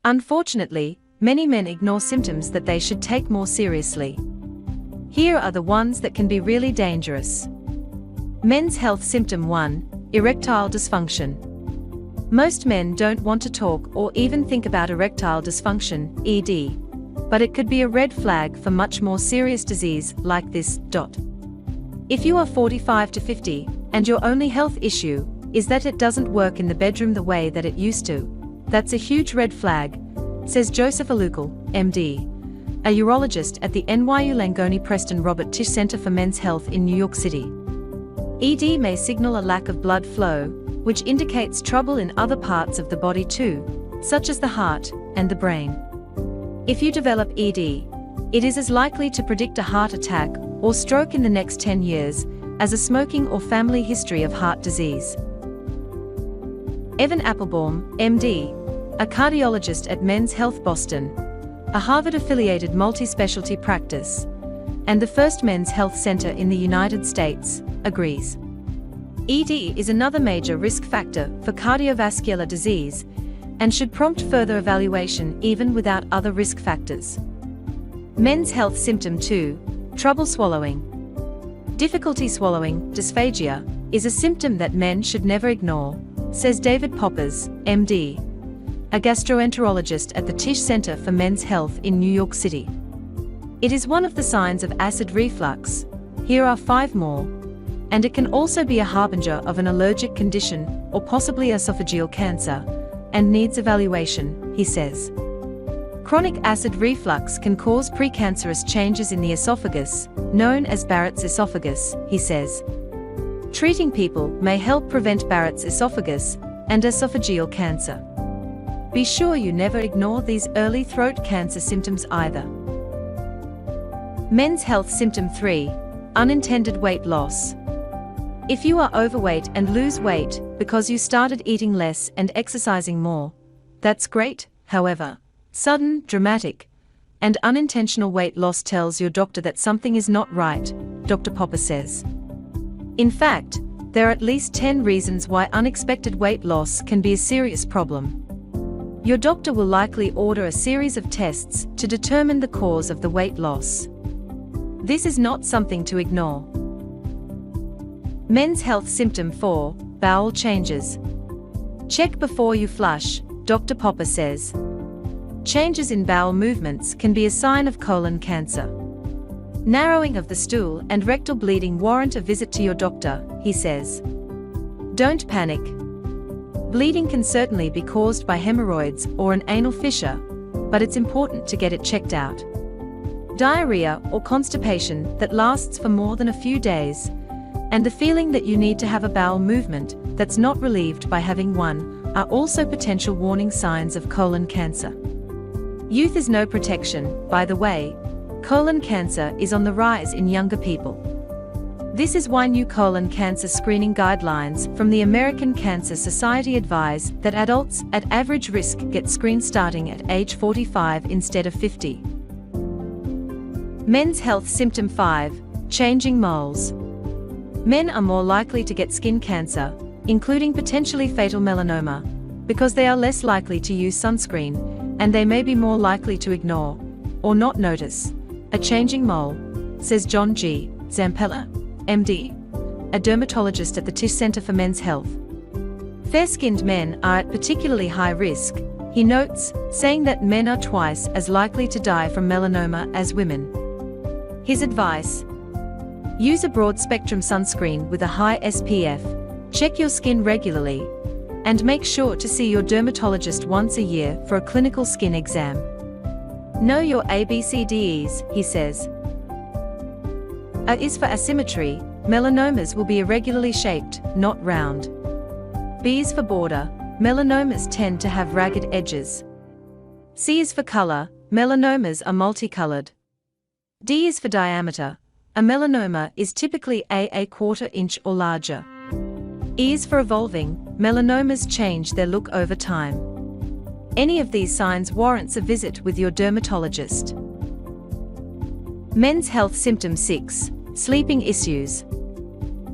Unfortunately, many men ignore symptoms that they should take more seriously. Here are the ones that can be really dangerous. Men's health symptom 1, erectile dysfunction. Most men don't want to talk or even think about erectile dysfunction, ED. But it could be a red flag for much more serious disease like this. If you are 45 to 50, and your only health issue is that it doesn't work in the bedroom the way that it used to, that's a huge red flag, says Joseph Alucal, MD, a urologist at the NYU Langone Preston Robert Tisch Center for Men's Health in New York City. ED may signal a lack of blood flow, which indicates trouble in other parts of the body too, such as the heart and the brain. If you develop ED, it is as likely to predict a heart attack or stroke in the next 10 years as a smoking or family history of heart disease. Evan Applebaum, MD, a cardiologist at Men's Health Boston, a Harvard-affiliated multi-specialty practice, and the first men's health center in the United States, agrees. ED is another major risk factor for cardiovascular disease and should prompt further evaluation even without other risk factors. Men's health symptom 2, trouble swallowing. Difficulty swallowing, dysphagia, is a symptom that men should never ignore, says David Poppers, MD, a gastroenterologist at the Tisch Center for Men's Health in New York City. It is one of the signs of acid reflux. Here are 5 more. And it can also be a harbinger of an allergic condition or possibly esophageal cancer, and needs evaluation, he says. Chronic acid reflux can cause precancerous changes in the esophagus, known as Barrett's esophagus, he says. Treating people may help prevent Barrett's esophagus and esophageal cancer. Be sure you never ignore these early throat cancer symptoms either. Men's health symptom 3, unintended weight loss. If you are overweight and lose weight because you started eating less and exercising more, that's great. However, sudden, dramatic, and unintentional weight loss tells your doctor that something is not right, Dr. Popper says. In fact, there are at least 10 reasons why unexpected weight loss can be a serious problem. Your doctor will likely order a series of tests to determine the cause of the weight loss. This is not something to ignore. Men's health symptom 4, bowel changes. Check before you flush, Dr. Popper says. Changes in bowel movements can be a sign of colon cancer. Narrowing of the stool and rectal bleeding warrant a visit to your doctor, he says. Don't panic. Bleeding can certainly be caused by hemorrhoids or an anal fissure, but it's important to get it checked out. Diarrhea or constipation that lasts for more than a few days, and the feeling that you need to have a bowel movement that's not relieved by having one, are also potential warning signs of colon cancer. Youth is no protection, by the way. Colon cancer is on the rise in younger people. This is why new colon cancer screening guidelines from the American Cancer Society advise that adults at average risk get screened starting at age 45 instead of 50. Men's health symptom 5, changing moles. Men are more likely to get skin cancer, including potentially fatal melanoma, because they are less likely to use sunscreen, and they may be more likely to ignore, or not notice, a changing mole, says John G. Zampella, MD, a dermatologist at the Tisch Center for Men's Health. Fair-skinned men are at particularly high risk, he notes, saying that men are twice as likely to die from melanoma as women. His advice: use a broad-spectrum sunscreen with a high SPF, check your skin regularly, and make sure to see your dermatologist once a year for a clinical skin exam. Know your ABCDEs, he says. A is for asymmetry, melanomas will be irregularly shaped, not round. B is for border, melanomas tend to have ragged edges. C is for color, melanomas are multicolored. D is for diameter, a melanoma is typically a quarter inch or larger. E is for evolving, melanomas change their look over time. Any of these signs warrants a visit with your dermatologist. Men's health symptom 6, sleeping issues.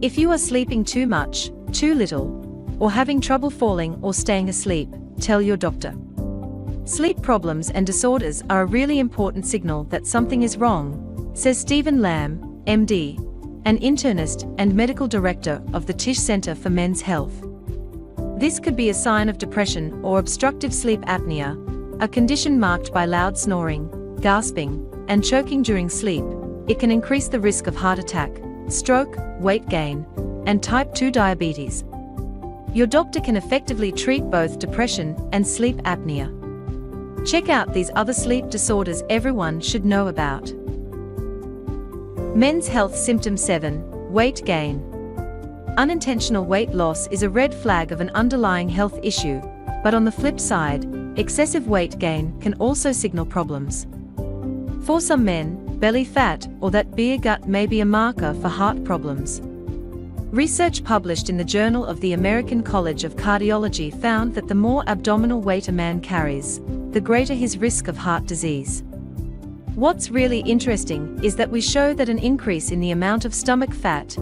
If you are sleeping too much, too little, or having trouble falling or staying asleep, tell your doctor. Sleep problems and disorders are a really important signal that something is wrong, says Stephen Lamb, MD, an internist and medical director of the Tisch Center for Men's Health. This could be a sign of depression or obstructive sleep apnea, a condition marked by loud snoring, gasping, and choking during sleep. It can increase the risk of heart attack, stroke, weight gain, and type 2 diabetes. Your doctor can effectively treat both depression and sleep apnea. Check out these other sleep disorders everyone should know about. Men's Health Symptom 7, Weight Gain. Unintentional weight loss is a red flag of an underlying health issue, but on the flip side, excessive weight gain can also signal problems. For some men, belly fat or that beer gut may be a marker for heart problems. Research published in the Journal of the American College of Cardiology found that the more abdominal weight a man carries, the greater his risk of heart disease. What's really interesting is that we show that an increase in the amount of stomach fat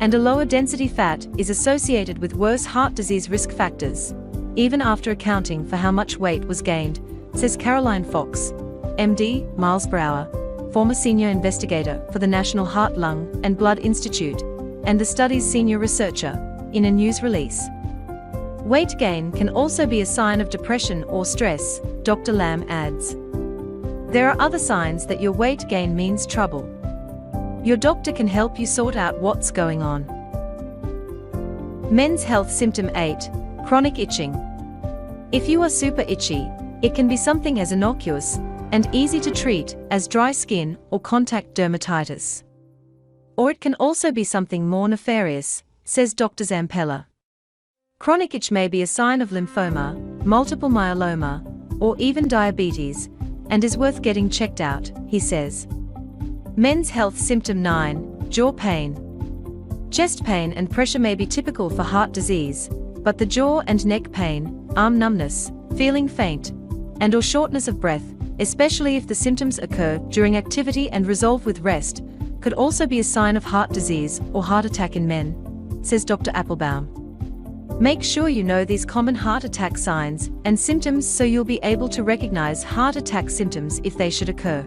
and a lower density fat is associated with worse heart disease risk factors, even after accounting for how much weight was gained, says Caroline Fox, MD, Milesbrower, former senior investigator for the National Heart, Lung, and Blood Institute, and the study's senior researcher, in a news release. Weight gain can also be a sign of depression or stress, Dr. Lamb adds. There are other signs that your weight gain means trouble. Your doctor can help you sort out what's going on. Men's Health Symptom 8, Chronic Itching. If you are super itchy, it can be something as innocuous and easy to treat as dry skin or contact dermatitis. Or it can also be something more nefarious, says Dr. Zampella. Chronic itch may be a sign of lymphoma, multiple myeloma, or even diabetes, and is worth getting checked out, he says. Men's Health Symptom 9, Jaw Pain. Chest pain and pressure may be typical for heart disease, but the jaw and neck pain, arm numbness, feeling faint, and/or shortness of breath, especially if the symptoms occur during activity and resolve with rest, could also be a sign of heart disease or heart attack in men, says Dr. Applebaum. Make sure you know these common heart attack signs and symptoms so you'll be able to recognize heart attack symptoms if they should occur.